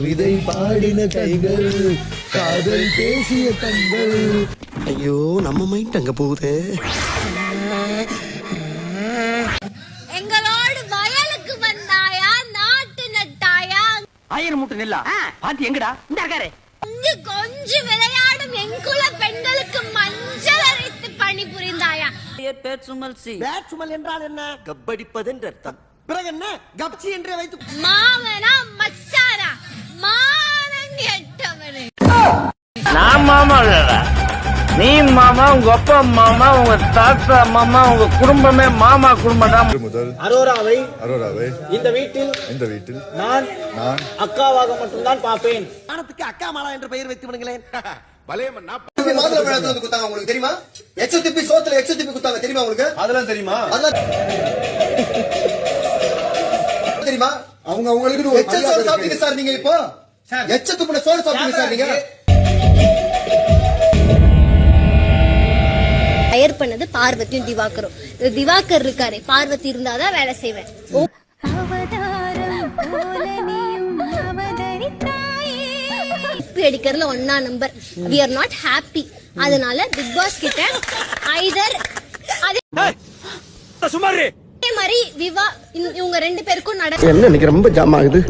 விதை பாடின கைகள், காதல் பேசிய கண்கள். ஐயோ நம்ம மைண்ட் அங்க போகுது. எங்களோடு வயலுக்கு வந்தாயா, நாட்டு நட்டாயா, 1000 மூட்டை நெல்லா பாத்தி எங்கடா இந்த இருக்காரு. கொஞ்சம் விளையாடும் எங்குல பெண்களுக்கு மஞ்சள் அரைத்து பணி புரிந்தாயா. பேட்சுமல் என்றால் என்ன? கப்படிப்பது என்று அர்த்தம். பிறகு என்ன கப்சி என்றே வைத்து மாமனா மச்சானா மானம் கெட்டவனே. நான் மாமா இல்லடா, நீ மாமா, உங்க அப்பா மாமா, உங்க தாத்தா மாமா, உங்க குடும்பமே மாமா குடும்பம் தான். முதல் அரோராவை இந்த வீட்டில் நான் அக்காவாக மட்டும்தான் பார்ப்பேன். வானத்துக்கு அக்கா மாலா என்று பெயர் வைத்து விடுங்களேன். மாதுளை பழத்தை வந்து குத்தாங்க உங்களுக்கு தெரியுமா? எச்சத்திப்பி சோத்துல எச்சத்திப்பி குத்தாங்க தெரியுமா உங்களுக்கு? அதெல்லாம் தெரியுமா? தெரியுமா? அவங்களுக்கு எச்ச சோறு சாப்பிட்டீங்க சார் நீங்க இப்போ. எச்சத்துப்புன சோறு சாப்பிட்டீங்க சார் நீங்க. ஃபயர் பண்ணது பார்வதியும் திவாகரும். திவாகர் இருக்காரு, பார்வதி இருந்தாதான் வேலை செய்வேன். அடிக்கிறதுல ஒன்னா number. we are not happy. அதனால பிக் பாஸ் கிட்ட either அதே மாதிரி விவா இவங்க 2 பேருக்கும் என்ன இன்னைக்கு ரொம்ப ஜாம் ஆகுது.